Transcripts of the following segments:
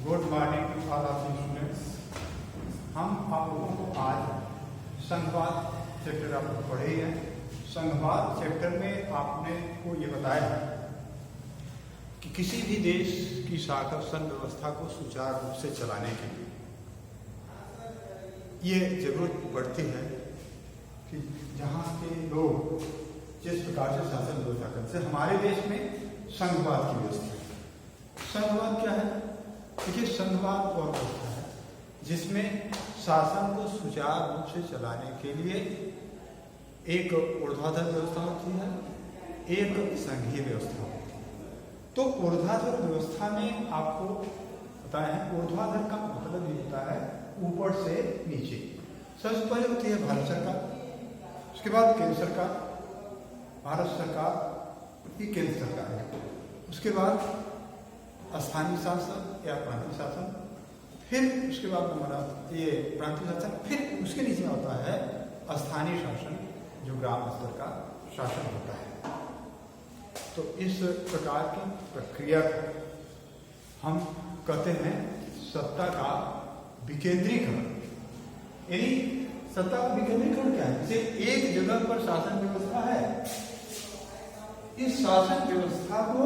Good morning to all of you students. हम आप लोगों को आज संघवाद चैप्टर आप लोग पढ़े ही हैं। संघवाद चैप्टर में आपने को ये बताया है कि किसी भी देश की शासन व्यवस्था को सुचारू रूप से चलाने के लिए ये जरूरत पड़ती है कि जहाँ के लोग जिस प्रकार से शासन व्यवस्था करते हैं। हमारे देश में संघवाद की व्यवस्था है। संघवाद क्या है? देखिए, संघवाद वह व्यवस्था है जिसमें शासन को सुचारू रूप से चलाने के लिए एक ऊर्ध्वाधर व्यवस्था होती है, एक संघीय व्यवस्था होती है। तो ऊर्ध्वाधर व्यवस्था में आपको पता है, ऊर्ध्वाधर का मतलब ये होता है ऊपर से नीचे। सबसे पहले होती है भारत सरकार, उसके बाद केंद्र सरकार, भारत सरकार ये केंद्र सरकार है, उसके बाद स्थानीय शासन या प्रांतीय शासन, फिर उसके बाद हमारा ये प्रांतीय शासन, फिर उसके नीचे होता है स्थानीय शासन जो ग्राम स्तर का शासन होता है। तो इस प्रकार की प्रक्रिया को हम कहते हैं सत्ता का विकेंद्रीकरण। यानी सत्ता का विकेंद्रीकरण क्या है? जैसे एक जगह पर शासन व्यवस्था है, इस शासन व्यवस्था को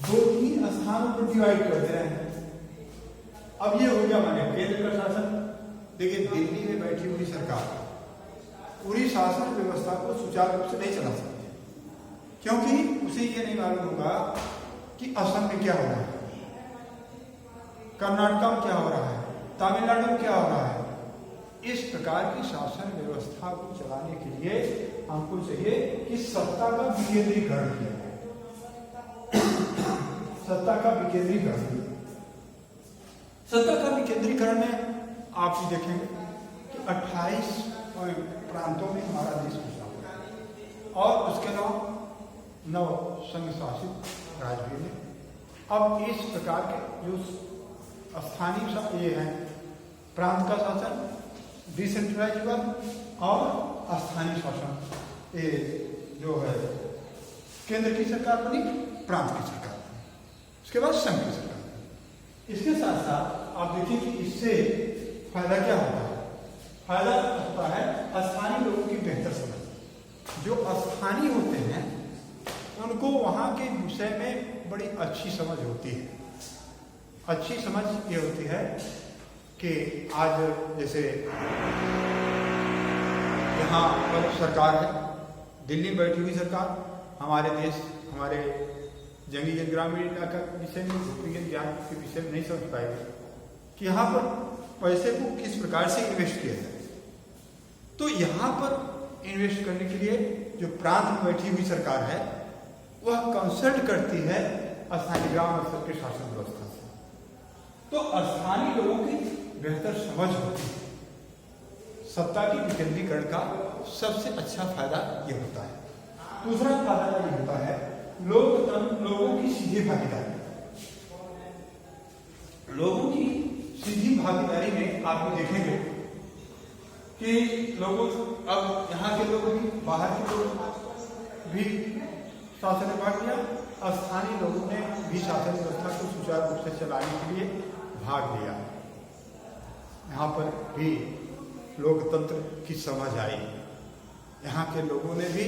2-3 स्थानों पर डिवाइड कर दे रहे हैं। अब ये हो गया माने केंद्र का शासन। देखिए, दिल्ली में बैठी हुई सरकार पूरी शासन व्यवस्था को सुचारू रूप से नहीं चला सकती, क्योंकि उसे ये नहीं मालूम होगा कि असम में क्या हो रहा है, कर्नाटक में क्या हो रहा है, तमिलनाडु में क्या हो रहा है। इस प्रकार की शासन व्यवस्था को चलाने के लिए हमको चाहिए कि सत्ता का विकेंद्रीकरण किया जाए। सत्ता का विकेंद्रीकरण, सत्ता का विकेंद्रीकरण में आप देखेंगे कि 28 प्रांतों में हमारा देश बसा हुआ है और उसके अलावा 9 संघ शासित राज्य भी हैं। अब इस प्रकार के जो स्थानीय ये हैं, प्रांत का शासन डिसेंट्रलाइज हुआ और स्थानीय शासन ये जो है केंद्र की सरकार बनी, प्रांत की सरकार बनी, उसके बाद संघ की सरकार बनी। इसके साथ साथ आप देखिए कि इससे फायदा क्या होता है? फायदा होता है स्थानीय लोगों की बेहतर समझ। जो स्थानीय होते हैं उनको वहां के विषय में बड़ी अच्छी समझ होती है। अच्छी समझ ये होती है कि आज जैसे यहाँ पर सरकार है, दिल्ली में बैठी हुई सरकार हमारे देश, हमारे जंगली ग्रामीण इलाका के विषय में, भूप्रिय ज्ञान के विषय में नहीं समझ पाएगी कि यहाँ पर पैसे को किस प्रकार से इन्वेस्ट किया जाए। तो यहाँ पर इन्वेस्ट करने के लिए जो प्रांत में बैठी हुई सरकार है वह कंसल्ट करती है स्थानीय ग्राम स्तर के शासन व्यवस्था से। तो स्थानीय लोगों की बेहतर समझ होती है। सत्ता की विकेंद्रीकरण का सबसे अच्छा फायदा ये होता है। दूसरा फायदा ये होता है लोकतंत्र, लोगों की सीधी भागीदारी। लोगों की सीधी भागीदारी में आप देखेंगे कि लोगों, अब यहाँ के लोग भी, बाहर के लोग भी शासन में भाग लिया, स्थानीय लोगों ने भी शासन व्यवस्था को सुचारू रूप से चलाने के लिए भाग लिया। यहाँ पर भी लोकतंत्र की समझ आई, यहाँ के लोगों ने भी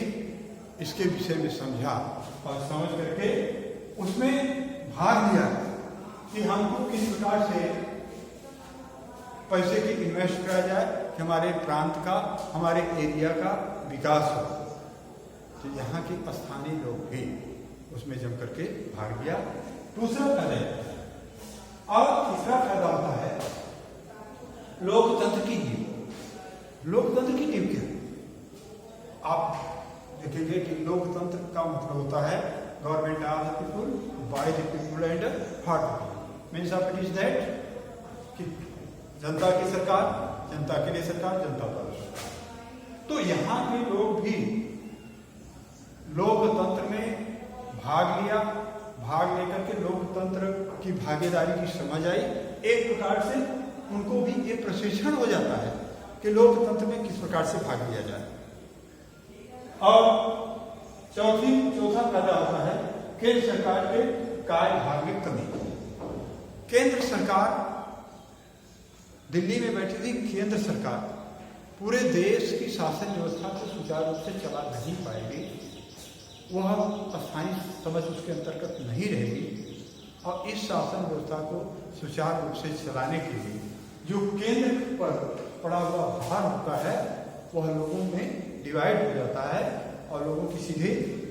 इसके विषय में समझा और समझ करके उसमें भाग लिया कि हमको किस प्रकार से पैसे की इन्वेस्ट किया जाए कि हमारे प्रांत का, हमारे एरिया का विकास हो। तो यहाँ के स्थानीय लोग भी उसमें जम करके भाग लिया। दूसरा फायदा और तीसरा फायदा होता है लोकतंत्र की नींव। लोकतंत्र की नींव क्या है? आप देखेंगे कि लोकतंत्र का मतलब होता है government of the people, by the people and for the people. Means of it is that कि जनता की सरकार, जनता के लिए सरकार, जनता पर सरकार। तो यहाँ के लोग भी लोकतंत्र में भाग लिया। भाग लेकर के लोकतंत्र की भागीदारी की समझ आई। एक प्रकार से उनको भी ये प्रशिक्षण हो जाता है कि लोकतंत्र में किस प्रकार से भाग लिया जाए। और चौथा फायदा होता है केंद्र सरकार के कार्यभार में कमी। केंद्र सरकार दिल्ली में बैठी थी, केंद्र सरकार पूरे देश की शासन व्यवस्था को सुचारू रूप से चला नहीं पाएगी, वह अस्थायी समझ उसके अंतर्गत नहीं रहेगी। और इस शासन व्यवस्था को सुचारू रूप से चलाने के लिए जो केंद्र पर पड़ा हुआ भार होता है वह लोगों में डिवाइड हो जाता है और लोगों की सीधे